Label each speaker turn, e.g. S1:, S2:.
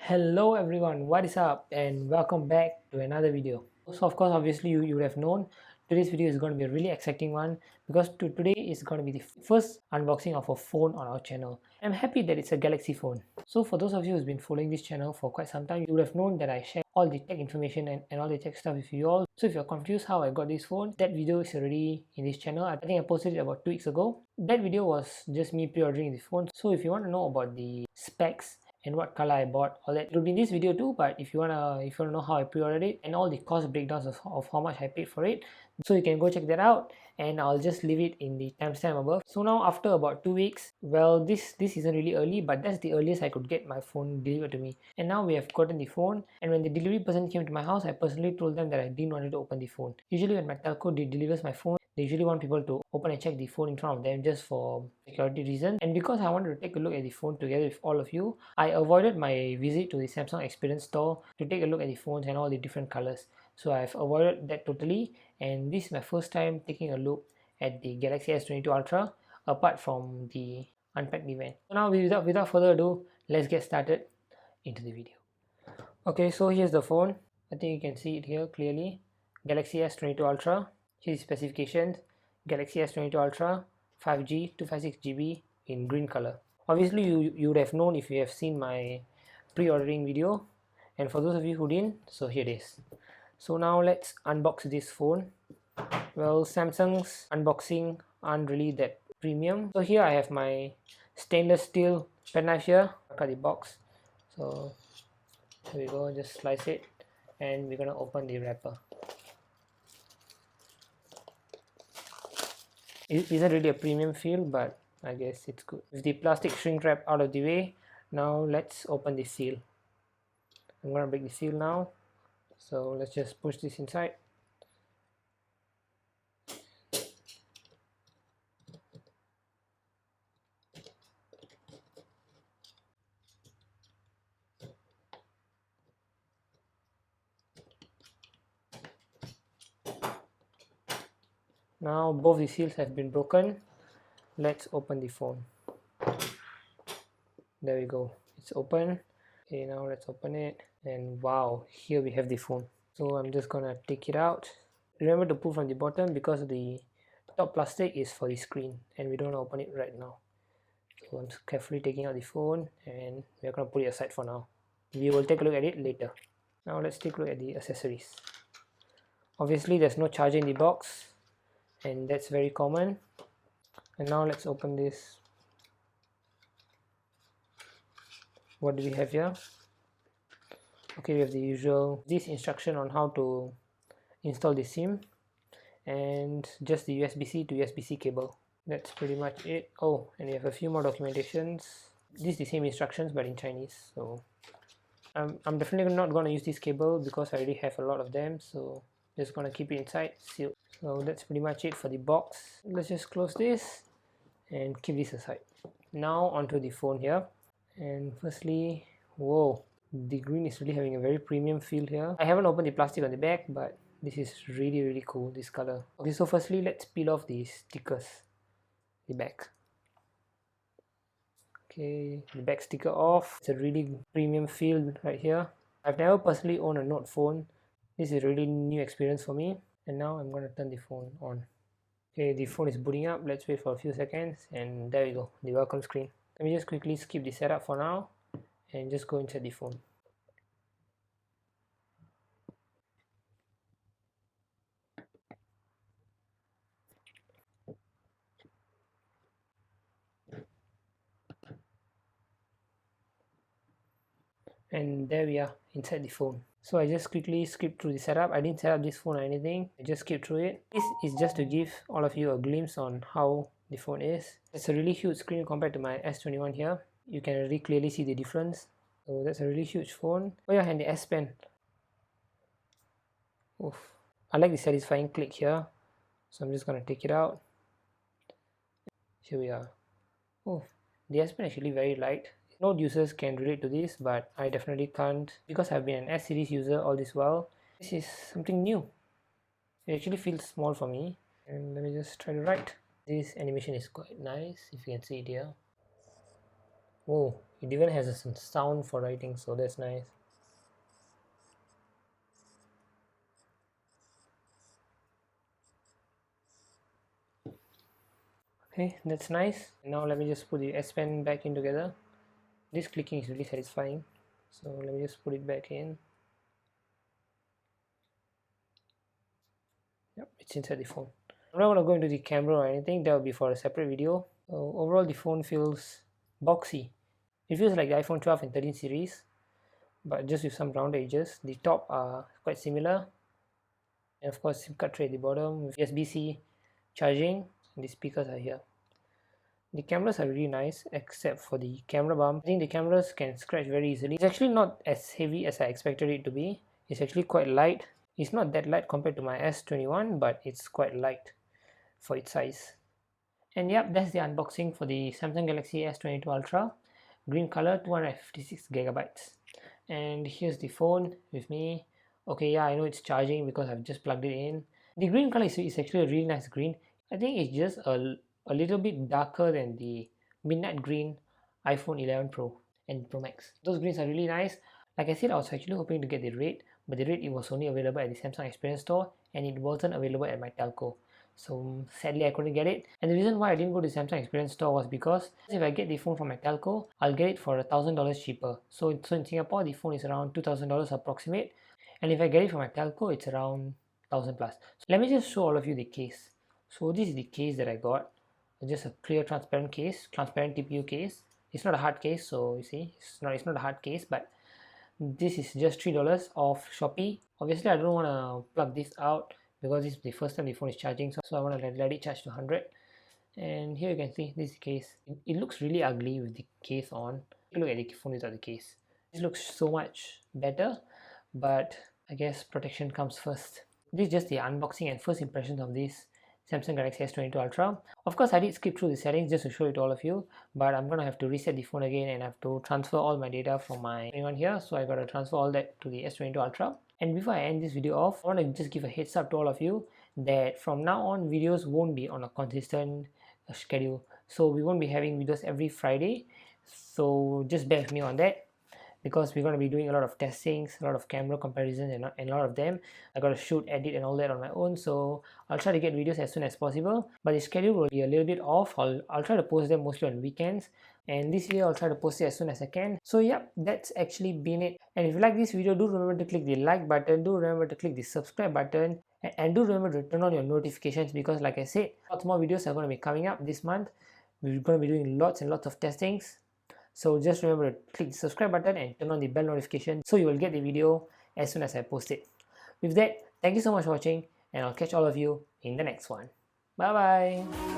S1: Hello everyone, what is up and welcome back to another video. So of course obviously you would have known today's video is going to be a really exciting one because today is going to be the first unboxing of a phone on our channel. I'm happy that it's a Galaxy phone. So for those of you who's been following this channel for quite some time, you would have known that I share all the tech information and all the tech stuff with you all. So if you're confused how I got this phone, that video is already in this channel. I think I posted it about 2 weeks ago. That video was just me pre-ordering the phone. So if you want to know about the specs and what color I bought, all that, it will be in this video too. But if you wanna know how I pre-ordered it and all the cost breakdowns of how much I paid for it, so you can go check that out, and I'll just leave it in the timestamp above. So now after about 2 weeks, well, this isn't really early, but that's the earliest I could get my phone delivered to me. And now we have gotten the phone, and when the delivery person came to my house, I personally told them that I didn't want to open the phone. Usually when my telco delivers my phone, they usually want people to open and check the phone in front of them just for security reasons. And because I wanted to take a look at the phone together with all of you, I avoided my visit to the Samsung Experience store to take a look at the phones and all the different colors. So I've avoided that totally, and this is my first time taking a look at the Galaxy S22 Ultra apart from the unpacked event. So now without further ado, let's get started into the video. Okay, so here's the phone. I think you can see it here clearly. Galaxy S22 Ultra. Here's the specifications. Galaxy S22 Ultra 5G 256GB in green color. Obviously you would have known if you have seen my pre-ordering video, and for those of you who didn't, so here it is. So now let's unbox this phone. Well, Samsung's unboxing aren't really that premium. So here I have my stainless steel penknife here. I cut the box. So here we go, just slice it, and we're gonna open the wrapper. It isn't really a premium feel, but I guess it's good. With the plastic shrink wrap out of the way, now let's open the seal. I'm gonna break the seal now. So let's just push this inside. Now both the seals have been broken. Let's open the phone. There we go, it's open. Okay, now let's open it, and wow, here we have the phone. So I'm just gonna take it out. Remember to pull from the bottom because the top plastic is for the screen and we don't want to open it right now. So I'm carefully taking out the phone, and we're gonna put it aside for now. We will take a look at it later. Now let's take a look at the accessories. Obviously there's no charger in the box, and that's very common. And now let's open this. What do we have here? Okay, we have the usual instruction on how to install the SIM, and just the USB-C to USB-C cable. That's pretty much it. Oh, and we have a few more documentations. This is the same instructions but in Chinese. So I'm definitely not going to use this cable because I already have a lot of them, so just going to keep it inside sealed. So that's pretty much it for the box. Let's just close this and keep this aside. Now onto the phone here, and firstly, whoa, the green is really having a very premium feel here. I haven't opened the plastic on the back, but this is really cool, this color. Okay, so firstly let's peel off the stickers, the back. Okay, the back sticker off. It's a really premium feel right here. I've never personally owned a Note phone. This is a really new experience for me. And now I'm going to turn the phone on. Okay, the phone is booting up. Let's wait for a few seconds, and there we go, the welcome screen. Let me just quickly skip the setup for now and just go inside the phone. And there we are inside the phone. So I just quickly skipped through the setup. I didn't set up this phone or anything, I just skipped through it. This is just to give all of you a glimpse on how the phone is. It's a really huge screen compared to my S21 here. You can really clearly see the difference. So that's a really huge phone. Oh yeah, and the S Pen. Oof. I like the satisfying click here, so I'm just gonna take it out. Here we are. Oh, the S Pen is actually very light. Note users can relate to this, but I definitely can't because I've been an S series user all this while. This is something new. It actually feels small for me. And let me just try to write. This animation is quite nice, if you can see it here. Oh, It even has some sound for writing, so that's nice. Okay, that's nice. Now let me just put the S Pen back in together. This clicking is really satisfying, so let me just put it back in. Yep, it's inside the phone. I'm not going to go into the camera or anything, that will be for a separate video. Overall, the phone feels boxy. It feels like the iPhone 12 and 13 series, but just with some round edges. The top are quite similar, and of course SIM card tray at the bottom with USB-C charging, and the speakers are here. The cameras are really nice except for the camera bump. I think the cameras can scratch very easily. It's actually not as heavy as I expected it to be. It's actually quite light. It's not that light compared to my S21, but it's quite light for its size. And yep, that's the unboxing for the Samsung Galaxy S22 Ultra. Green color, 256 gigabytes. And here's the phone with me. Okay, yeah, I know it's charging because I've just plugged it in. The green color is actually a really nice green. I think it's just a little bit darker than the midnight green iPhone 11 Pro and Pro Max. Those greens are really nice. Like I said, I was actually hoping to get the red, but the red, it was only available at the Samsung Experience Store and it wasn't available at my telco. So sadly I couldn't get it. And the reason why I didn't go to the Samsung Experience Store was because if I get the phone from my telco, I'll get it for $1,000 cheaper. So in Singapore, the phone is around $2,000 approximate. And if I get it from my telco, it's around 1,000 plus. So let me just show all of you the case. So this is the case that I got. Just a clear transparent case, transparent TPU case. It's not a hard case, so you see, it's not a hard case, but this is just $3 off Shopee. Obviously I don't want to plug this out because this is the first time the phone is charging, so I want to let it charge to 100. And here you can see this case. It looks really ugly with the case on. Look at the phone without the case. This looks so much better, but I guess protection comes first. This is just the unboxing and first impressions of this Samsung Galaxy S22 Ultra. Of course, I did skip through the settings just to show it to all of you, but I'm gonna have to reset the phone again and have to transfer all my data from my one here. So I gotta transfer all that to the S22 Ultra. And before I end this video off, I want to just give a heads up to all of you that from now on, videos won't be on a consistent schedule. So we won't be having videos every Friday. So just bear with me on that, because we're going to be doing a lot of testings, a lot of camera comparisons, and a lot of them. I got to shoot, edit and all that on my own, so I'll try to get videos as soon as possible, but the schedule will be a little bit off. I'll try to post them mostly on weekends, and this video I'll try to post it as soon as I can. So yeah, that's actually been it. And if you like this video, do remember to click the like button, do remember to click the subscribe button, and do remember to turn on your notifications, because like I said, lots more videos are going to be coming up this month. We're going to be doing lots and lots of testings. So just remember to click the subscribe button and turn on the bell notification so you will get the video as soon as I post it. With that, thank you so much for watching, and I'll catch all of you in the next one. Bye bye.